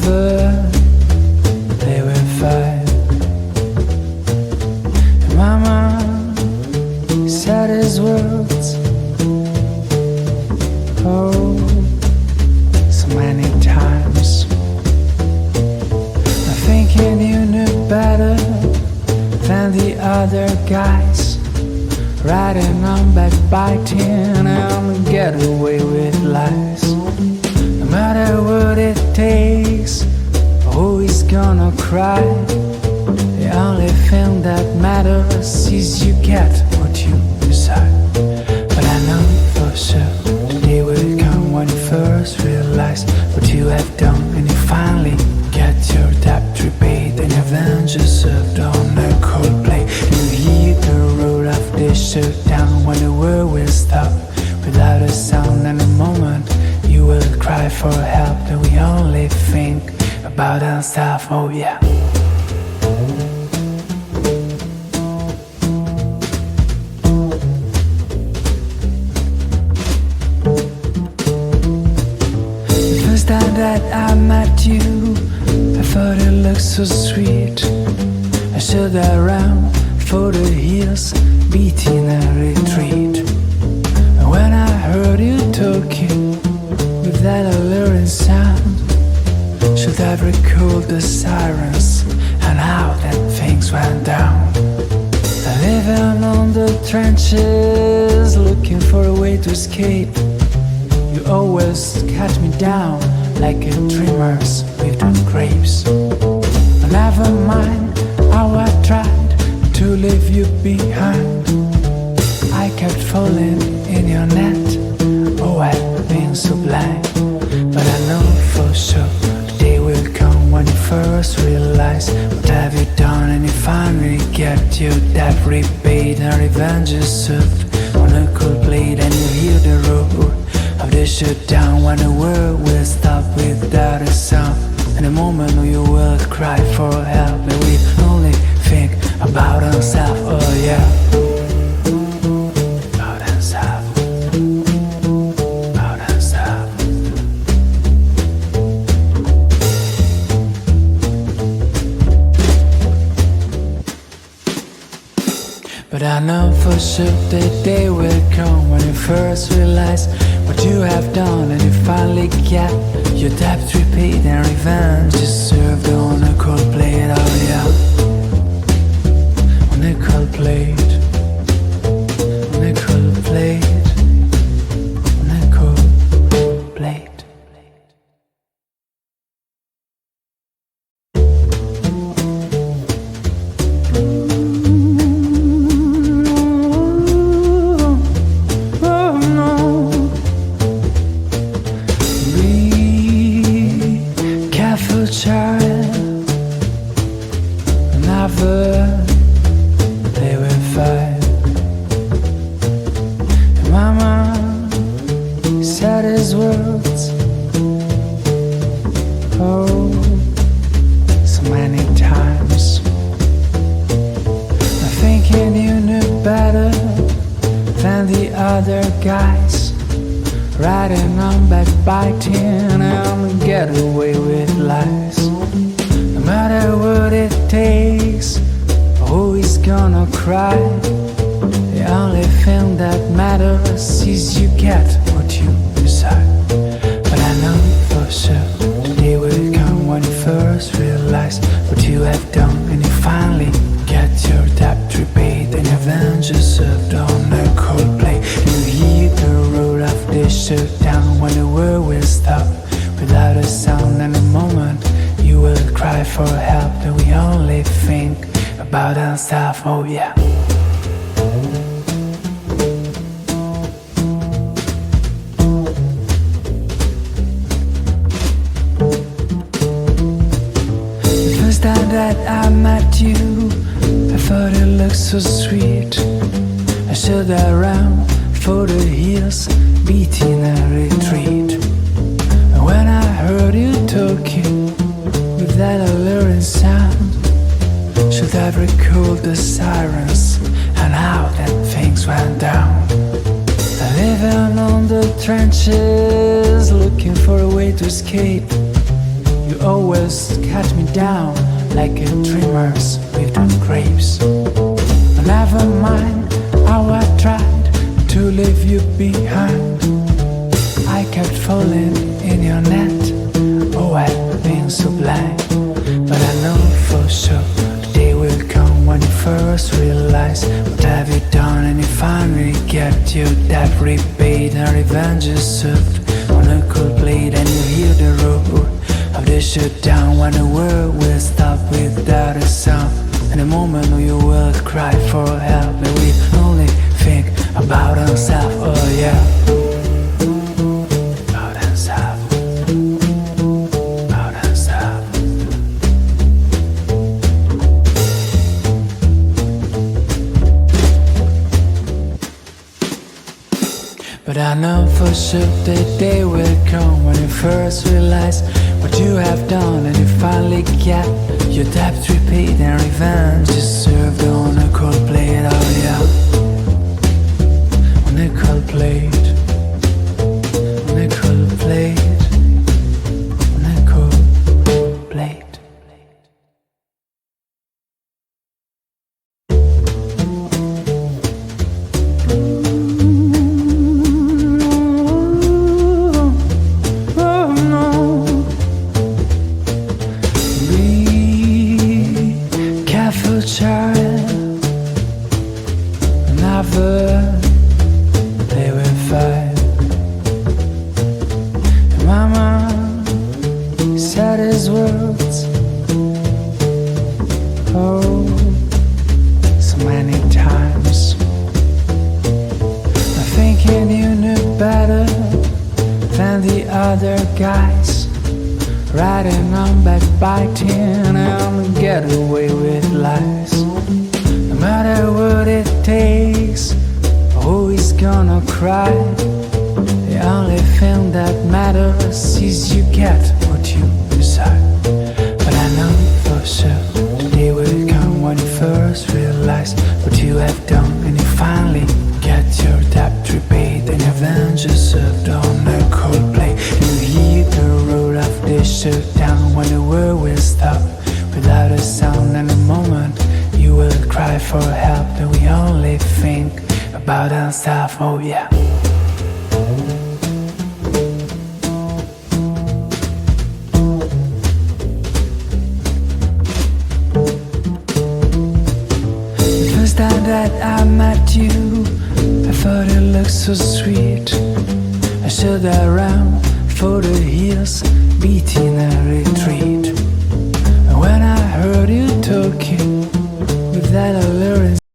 never play with fire. And Mama said his words, oh, so many times. I'm thinking you knew better than the other guys, riding on backbiting and get away with lies. No matter what it takes, always gonna cry. The only thing that matters is you get what you decide. But I know for sure the day will come when you first realize what you have done, and you finally get your debt repaid, and your vengeance served on a cold plate. You hear the roar of this shutdown when the world will stop without a sound. And the moment you will cry for help, and we only think about ourselves. Oh yeah. The first time that I met you, I thought it looked so sweet. I stood around for the hills, beating a retreat. And when I heard you talking with that alluring sound, should I recall the sirens and how that things went down? Living on the trenches, looking for a way to escape. You always cut me down like a dreamer's with the grapes. But never mind how I tried to leave you behind. I kept falling in your net. Oh, I've been so blind. But I know for sure the day will come when you first realize what have you done, and you finally get your debt repaid, and revenge is served on a cold plate. And you hear the roar of the shutdown when the world will stop without a sound. And the moment you will cry for help, and we only think about ourselves. Oh yeah. About ourselves. About ourselves. But I know for sure the day will come when you first realize what you have done, and you finally get your debt repaid, and revenge is served on a cold plate. Oh yeah. On a cold plate. On a cold plate. On a cold plate. Child, never play with fire. And Mama said his words, oh, so many times. I'm thinking you knew better than the other guys, riding on backbiting and get away with lies. No matter what it takes, always gonna cry. The only thing that matters is you get what you decide. But I know for sure the day will come when you first realize what you have done, and you finally get your debt repaid, and your vengeance served on a cold plate. You hear the roar of the shutdown when the world will stop without a sound. And the moment you will cry for help, and we only think about ourselves. Oh yeah. The first time that I met you, I thought it looked so sweet. I stood around for the hills, beating a retreat. And when I heard you talking with that alluring sound, should I recall the sirens and how that things went down? Living on the trenches, looking for a way to escape. You You always cut me down like a dreamer's with on grapes. But never mind how I tried to leave you behind. I kept falling in your net. Oh, I've been so blind. But I know for sure the day will come when you first realize what have you done, and you finally get your debt repaid and revenge is served on a cold plate. And you hear the roar of the shutdown when the world will stop without a sound. In a moment you will cry for help, and we only think about ourselves. Oh yeah. But I know for sure the day will come when you first realize what you have done, and you finally get your debt repaid and revenge is served on a cold plate. Oh yeah, on a cold plate, on a cold plate, on a cold plate. Child, never play with fire. And Mama said his words, oh, so many times. I'm thinking you knew better than the other guys, riding on backbiting and get away with lies. No matter what it takes, always gonna cry. The only thing that matters is you get what you decide. But I know for sure the day will come when you first realize what you have done, and you finally get your debt repaid and your vengeance served on a cold plate. You hear the roar of the shutdown when the world will stop without a sound. And the moment you will cry for help, and we only think about ourselves. Oh yeah. The first time that I met you, I thought it looked so sweet. I stood around for the hills, beating a